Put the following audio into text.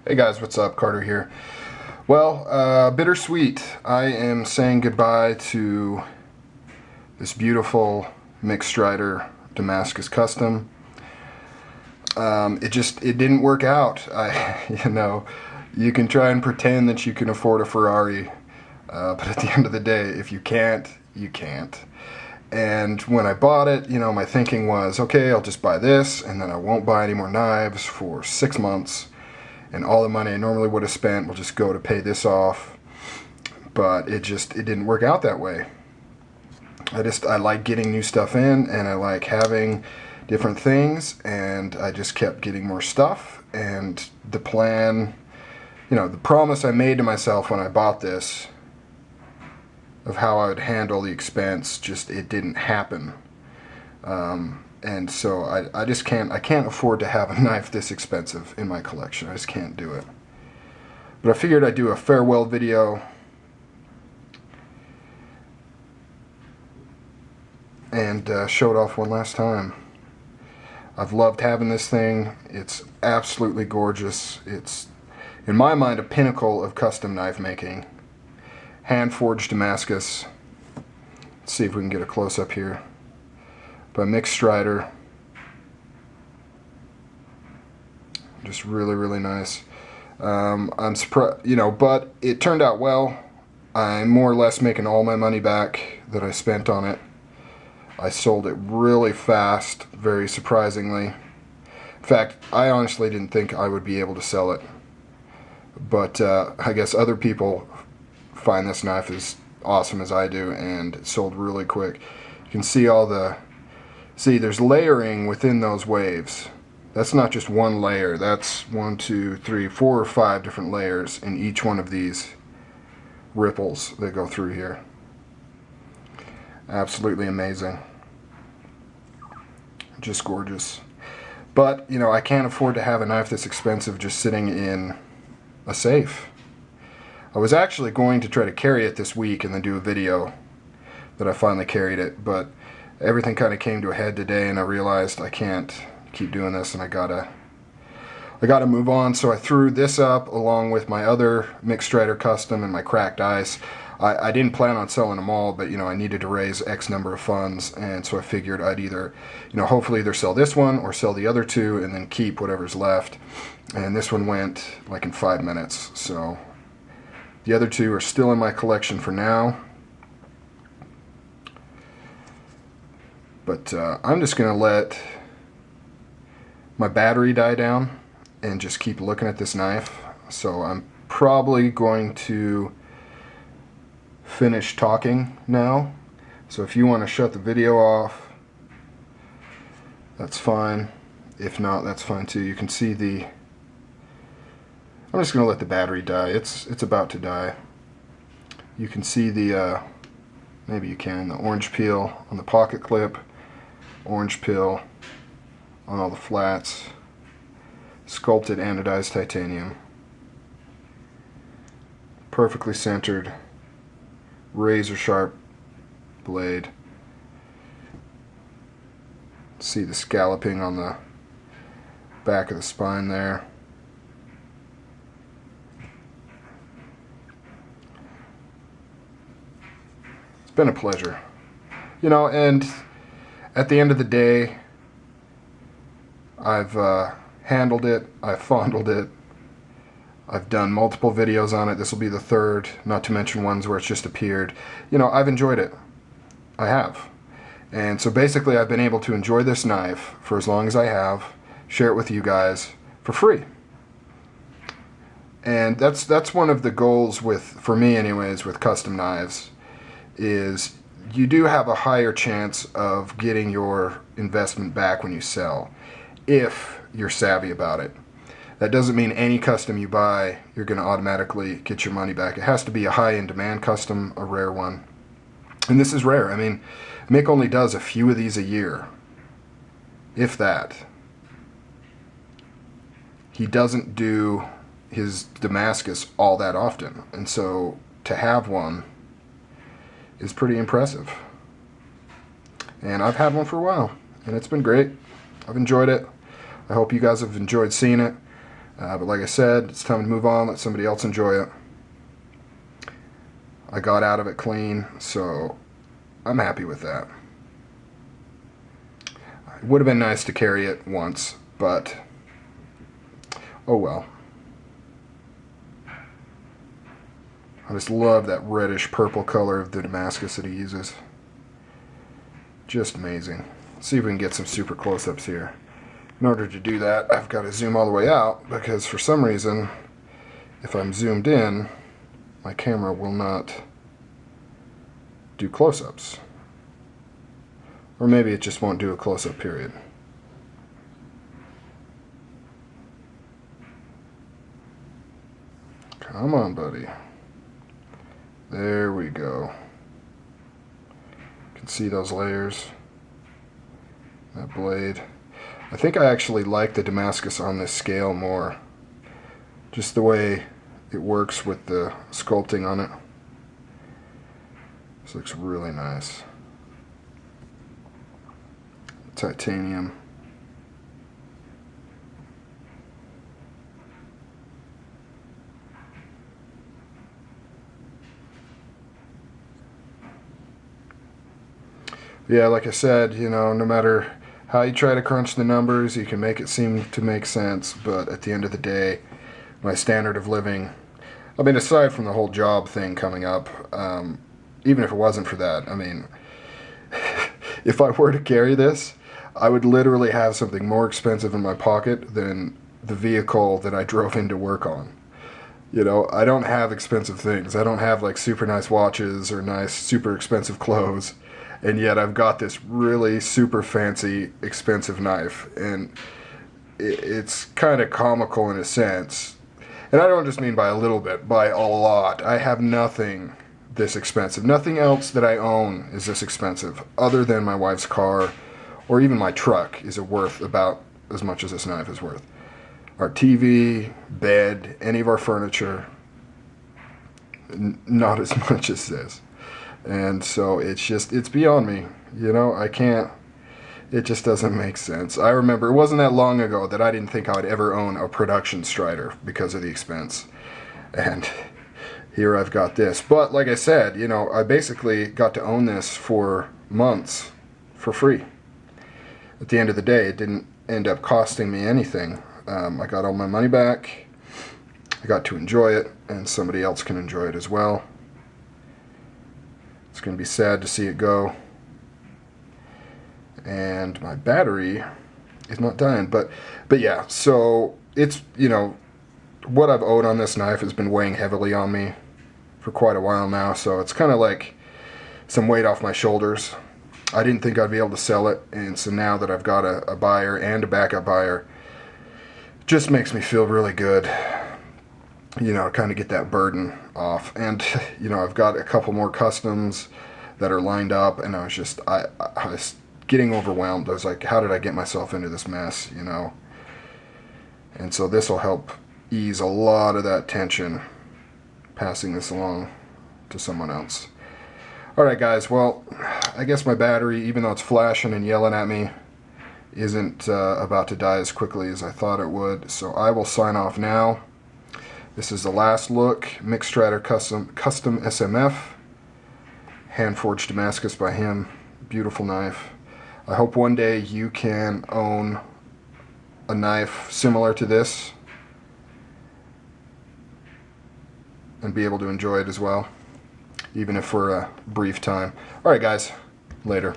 Hey guys, what's up? Carter here. Well, bittersweet. I am saying goodbye to this beautiful mixed strider Damascus Custom. It didn't work out. You can try and pretend that you can afford a Ferrari, but at the end of the day, if you can't, you can't. And when I bought it, my thinking was, okay, I'll just buy this, and then I won't buy any more knives for 6 months. And all the money I normally would have spent will just go to pay this off. But it didn't work out that way. I like getting new stuff in, and I like having different things, and I just kept getting more stuff. And the plan, the promise I made to myself when I bought this of how I would handle the expense, it didn't happen. And so I can't afford to have a knife this expensive in my collection. I just can't do it. But I figured I'd do a farewell video and show it off one last time. I've loved having this thing. It's absolutely gorgeous. It's, in my mind, a pinnacle of custom knife making. Hand-forged Damascus. Let's see if we can get a close-up here. By Mixed Strider. Just really, really nice. I'm surprised, but it turned out well. I'm more or less making all my money back that I spent on it. I sold it really fast, very surprisingly. In fact, I honestly didn't think I would be able to sell it. But I guess other people find this knife as awesome as I do, and it sold really quick. You can see there's layering within those waves. That's not just one layer. That's 1, 2, 3, 4 or 5 different layers in each one of these ripples that go through here. Absolutely amazing. Just gorgeous. But, I can't afford to have a knife this expensive just sitting in a safe. I was actually going to try to carry it this week and then do a video that I finally carried it, but everything kind of came to a head today, and I realized I can't keep doing this, and I gotta move on. So I threw this up along with my other Mixed Strider Custom and my Cracked Ice. I didn't plan on selling them all, but I needed to raise X number of funds, and so I figured I'd either, hopefully either sell this one or sell the other two and then keep whatever's left. And this one went like in 5 minutes, so the other two are still in my collection for now. But I'm just going to let my battery die down and just keep looking at this knife. So I'm probably going to finish talking now. So if you want to shut the video off, that's fine. If not, that's fine too. You can see I'm just going to let the battery die. It's about to die. You can see the maybe you can, the orange peel on the pocket clip, orange peel on all the flats, sculpted anodized titanium, perfectly centered, razor sharp blade. See the scalloping on the back of the spine there. It's been a pleasure. And at the end of the day, I've handled it, I've fondled it, I've done multiple videos on it. This will be the third, not to mention ones where it's just appeared. I've enjoyed it. I have. And so basically I've been able to enjoy this knife for as long as I have, share it with you guys for free. And that's one of the goals for me anyways, with custom knives, is you do have a higher chance of getting your investment back when you sell, if you're savvy about it. That doesn't mean any custom you buy, you're going to automatically get your money back. It has to be a high-end demand custom, a rare one. And this is rare. I mean, Mick only does a few of these a year, if that. He doesn't do his Damascus all that often, and so to have one is pretty impressive. And I've had one for a while, and it's been great. I've enjoyed it. I hope you guys have enjoyed seeing it. But like I said, it's time to move on, let somebody else enjoy it. I got out of it clean, so I'm happy with that. It would have been nice to carry it once, but oh well. I just love that reddish purple color of the Damascus that he uses. Just amazing. Let's see if we can get some super close-ups here. In order to do that, I've got to zoom all the way out, because for some reason, if I'm zoomed in, my camera will not do close-ups. Or maybe it just won't do a close-up period. Come on, buddy. There we go. You can see those layers. That blade. I think I actually like the Damascus on this scale more. Just the way it works with the sculpting on it. This looks really nice. Titanium. Yeah, like I said, you know, no matter how you try to crunch the numbers, you can make it seem to make sense, but at the end of the day, my standard of living, I mean, aside from the whole job thing coming up, even if it wasn't for that, I mean, if I were to carry this, I would literally have something more expensive in my pocket than the vehicle that I drove into work on. You know, I don't have expensive things. I don't have like super nice watches or nice, super expensive clothes. And yet I've got this really super fancy, expensive knife. And it's kind of comical in a sense. And I don't just mean by a little bit, by a lot. I have nothing this expensive. Nothing else that I own is this expensive, other than my wife's car or even my truck is worth about as much as this knife is worth. Our TV, bed, any of our furniture, not as much as this. And so it's beyond me, you know, I can't, it just doesn't make sense. I remember it wasn't that long ago that I didn't think I would ever own a production Strider because of the expense. And here I've got this. But like I said, you know, I basically got to own this for months for free. At the end of the day, it didn't end up costing me anything. I got all my money back. I got to enjoy it, and somebody else can enjoy it as well. It's going to be sad to see it go. And my battery is not dying. But yeah, so it's, you know, what I've owed on this knife has been weighing heavily on me for quite a while now. So it's kind of like some weight off my shoulders. I didn't think I'd be able to sell it. And so now that I've got a buyer and a backup buyer, it just makes me feel really good. You know, kind of get that burden off. And, you know, I've got a couple more customs that are lined up, and I was getting overwhelmed. I was like, how did I get myself into this mess, you know? And so this will help ease a lot of that tension, passing this along to someone else. Alright guys, well, I guess my battery, even though it's flashing and yelling at me, isn't about to die as quickly as I thought it would. So I will sign off now. This is the last look, Mick Strider Custom SMF, hand-forged Damascus by him, beautiful knife. I hope one day you can own a knife similar to this and be able to enjoy it as well, even if for a brief time. Alright guys, later.